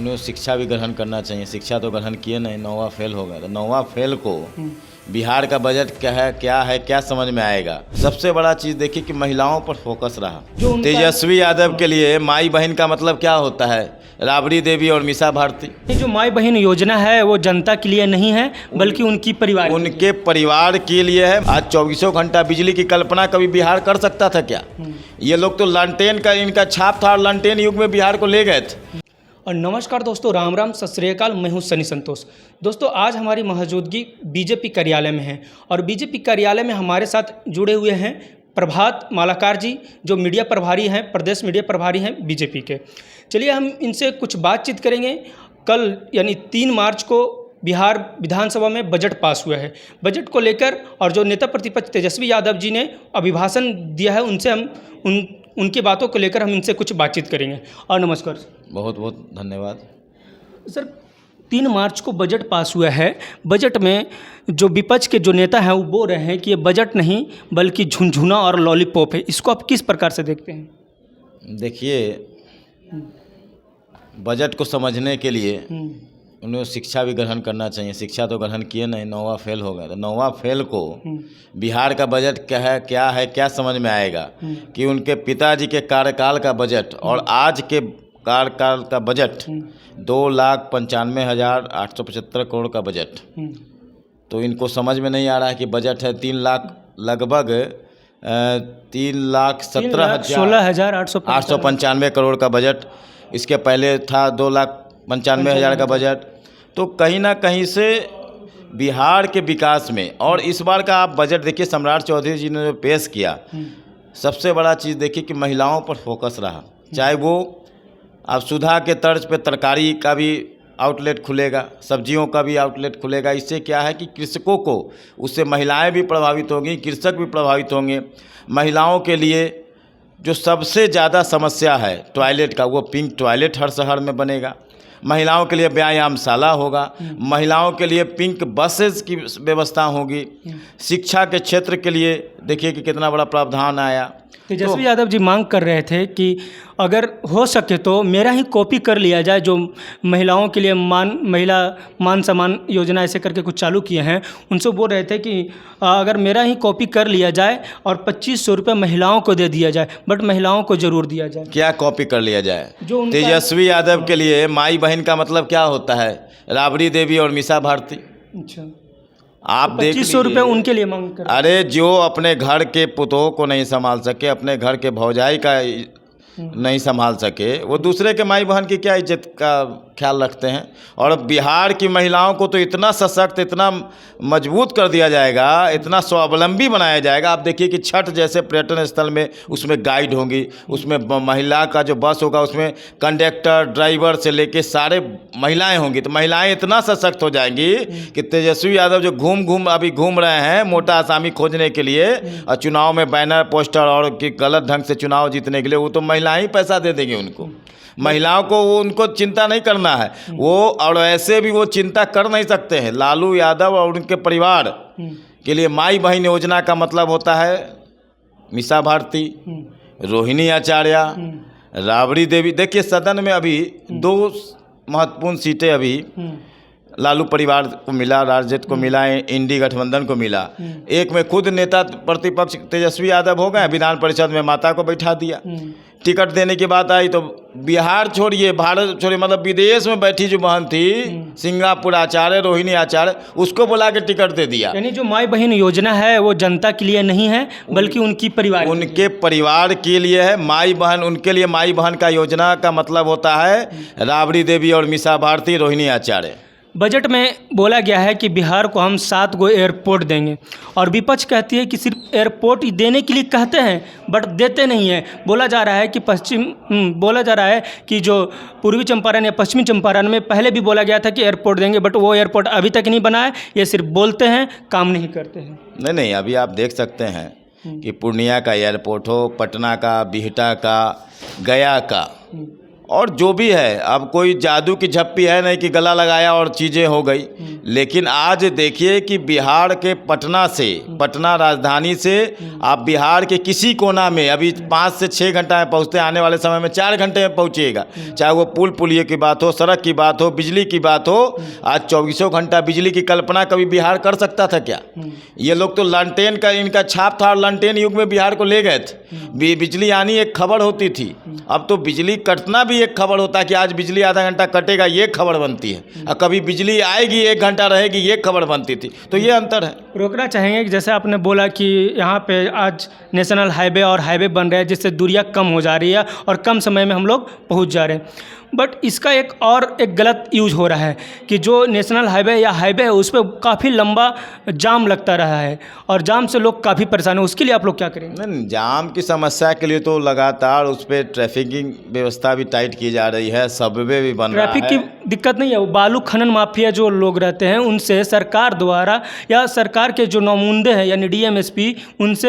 उन्हें शिक्षा भी ग्रहण करना चाहिए। शिक्षा तो ग्रहण किए नहीं, 9वां फेल हो गया। तो 9वां फेल को बिहार का बजट क्या है क्या समझ में आएगा। सबसे बड़ा चीज़ देखिए कि महिलाओं पर फोकस रहा। तेजस्वी यादव के लिए माई बहन का मतलब क्या होता है? राबड़ी देवी और मीसा भारती। ये जो माई बहन योजना है वो जनता के लिए नहीं है बल्कि उनके परिवार के लिए है। आज 24 घंटा बिजली की कल्पना कभी बिहार कर सकता था क्या? ये लोग तो लालटेन का इनका छाप था और लालटेन युग में बिहार को ले गए थे। और नमस्कार दोस्तों, राम राम, सत श्री अकाल। मैं हूं सनी संतोष। दोस्तों, आज हमारी मौजूदगी बीजेपी कार्यालय में है और बीजेपी कार्यालय में हमारे साथ जुड़े हुए हैं प्रभात मालाकार जी, जो मीडिया प्रभारी हैं, प्रदेश मीडिया प्रभारी हैं बीजेपी के। चलिए हम इनसे कुछ बातचीत करेंगे। कल यानी 3 मार्च को बिहार विधानसभा में बजट पास हुआ है। बजट को लेकर और जो नेता प्रतिपक्ष तेजस्वी यादव जी ने अभिभाषण दिया है उनसे हम उनकी बातों को लेकर हम इनसे कुछ बातचीत करेंगे। और नमस्कार। बहुत बहुत धन्यवाद सर, 3 मार्च को बजट पास हुआ है। बजट में जो विपक्ष के जो नेता हैं वो बोल रहे हैं कि ये बजट नहीं बल्कि झुनझुना और लॉलीपॉप है। इसको आप किस प्रकार से देखते हैं? देखिए, बजट को समझने के लिए उन्हें शिक्षा भी ग्रहण करना चाहिए। शिक्षा तो ग्रहण किए नहीं, 9वां फेल हो गया। तो 9वां फेल को बिहार का बजट क्या है क्या समझ में आएगा कि उनके पिताजी के कार्यकाल का बजट और आज के कार्यकाल का बजट 2,95,875 करोड़ का बजट। तो इनको समझ में नहीं आ रहा है कि बजट है 3 लाख, लगभग 3,16,895 करोड़ का बजट। इसके पहले था 2,95,000 का बजट। तो कहीं ना कहीं से बिहार के विकास में, और इस बार का आप बजट देखिए, सम्राट चौधरी जी ने जो पेश किया, सबसे बड़ा चीज़ देखिए कि महिलाओं पर फोकस रहा। चाहे वो अब सुधा के तर्ज पे तरकारी का भी आउटलेट खुलेगा, सब्जियों का भी आउटलेट खुलेगा। इससे क्या है कि कृषकों को, उससे महिलाएं भी प्रभावित होंगी, कृषक भी प्रभावित होंगे। महिलाओं के लिए जो सबसे ज़्यादा समस्या है टॉयलेट का, वो पिंक टॉयलेट हर शहर में बनेगा। महिलाओं के लिए व्यायामशाला होगा, महिलाओं के लिए पिंक बसेस की व्यवस्था होगी। शिक्षा के क्षेत्र के लिए देखिए कि कितना बड़ा प्रावधान आया। तेजस्वी यादव जी मांग कर रहे थे कि अगर हो सके तो मेरा ही कॉपी कर लिया जाए। जो महिलाओं के लिए महिला मान सम्मान योजना ऐसे करके कुछ चालू किए हैं, उनसे बोल रहे थे कि अगर मेरा ही कॉपी कर लिया जाए और 2500 रुपये महिलाओं को दे दिया जाए, बट महिलाओं को ज़रूर दिया जाए। क्या कॉपी कर लिया जाए? जो तेजस्वी यादव के लिए माई बहन का मतलब क्या होता है? राबड़ी देवी और मीसा भारती। अच्छा, आप देख 2500 रुपये उनके लिए मांग कर। अरे, जो अपने घर के पुतोह को नहीं संभाल सके, अपने घर के भौजाई का नहीं संभाल सके, वो दूसरे के माई बहन की क्या इज्जत का ख्याल रखते हैं? और बिहार की महिलाओं को तो इतना सशक्त, इतना मजबूत कर दिया जाएगा, इतना स्वावलंबी बनाया जाएगा। आप देखिए कि छठ जैसे पर्यटन स्थल में उसमें गाइड होंगी, उसमें महिला का जो बस होगा उसमें कंडक्टर, ड्राइवर से लेके सारे महिलाएं होंगी। तो महिलाएं इतना सशक्त हो जाएंगी कि तेजस्वी यादव जो अभी घूम रहे हैं मोटा आसामी खोजने के लिए और चुनाव में बैनर पोस्टर और कि गलत ढंग से चुनाव जीतने के लिए, वो तो महिलाएं ही पैसा दे देंगी उनको। महिलाओं को उनको चिंता नहीं करना है वो, और ऐसे भी वो चिंता कर नहीं सकते हैं। लालू यादव और उनके परिवार के लिए माई बहन योजना का मतलब होता है मीसा भारती, रोहिणी आचार्य, राबड़ी देवी। देखिए, सदन में अभी 2 महत्वपूर्ण सीटें अभी लालू परिवार को मिला, राजद को मिला, इंडी गठबंधन को मिला। एक में खुद नेता प्रतिपक्ष तेजस्वी यादव हो गए, विधान परिषद में माता को बैठा दिया। टिकट देने की बात आई तो बिहार छोड़िए, भारत छोड़िए, मतलब विदेश में बैठी जो बहन थी सिंगापुर आचार्य, रोहिणी आचार्य, उसको बुला के टिकट दे दिया। यानी जो माई बहन योजना है वो जनता के लिए नहीं है बल्कि उनके परिवार के लिए है। माई बहन, उनके लिए माई बहन का योजना का मतलब होता है राबड़ी देवी और मीसा भारती, रोहिणी आचार्य। बजट में बोला गया है कि बिहार को हम 7 गो एयरपोर्ट देंगे और विपक्ष कहती है कि सिर्फ एयरपोर्ट ही देने के लिए कहते हैं बट देते नहीं है। बोला जा रहा है कि जो पूर्वी चंपारण या पश्चिमी चंपारण में पहले भी बोला गया था कि एयरपोर्ट देंगे, बट वो एयरपोर्ट अभी तक नहीं बना है। ये सिर्फ बोलते हैं, काम नहीं करते हैं। नहीं, अभी आप देख सकते हैं कि पूर्णिया का एयरपोर्ट हो, पटना का, बिहटा का, गया का, और जो भी है, अब कोई जादू की झप्पी है नहीं कि गला लगाया और चीज़ें हो गई। लेकिन आज देखिए कि बिहार के पटना राजधानी से आप बिहार के किसी कोना में अभी 5 से 6 घंटा में पहुँचते, आने वाले समय में 4 घंटे में पहुँचिएगा। चाहे वो पुल पुलिये की बात हो, सड़क की बात हो, बिजली की बात हो। आज 24 घंटा बिजली की कल्पना कभी बिहार कर सकता था क्या? ये लोग तो लालटेन का इनका छाप था और लालटेन युग में बिहार को ले गए थे। बिजली आनी एक खबर होती थी, अब तो बिजली कटना भी एक खबर होता है कि आज बिजली आधा घंटा कटेगा, ये खबर बनती है। और कभी बिजली आएगी 1 घंटा रहेगी, ये खबर बनती थी। तो ये अंतर है। रोकना चाहेंगे कि जैसे आपने बोला कि यहाँ पे आज नेशनल हाईवे और हाईवे बन रहे हैं, जिससे दूरियाँ कम हो जा रही है और कम समय में हम लोग पहुँच जा रहे हैं। बट इसका एक गलत यूज हो रहा है कि जो नेशनल हाईवे या हाईवे है उस पर काफ़ी लंबा जाम लगता रहा है और जाम से लोग काफ़ी परेशान हैं। उसके लिए आप लोग क्या करेंगे? नहीं, जाम की समस्या के लिए तो लगातार उस पर ट्रैफिकिंग व्यवस्था भी टाइट की जा रही है, सबवे भी बन रहा है। ट्रैफिक की दिक्कत नहीं है, वो बालू खनन माफिया जो लोग रहते हैं उनसे सरकार द्वारा या सरकार के जो नुमाइंदे हैं यानी DMSP उनसे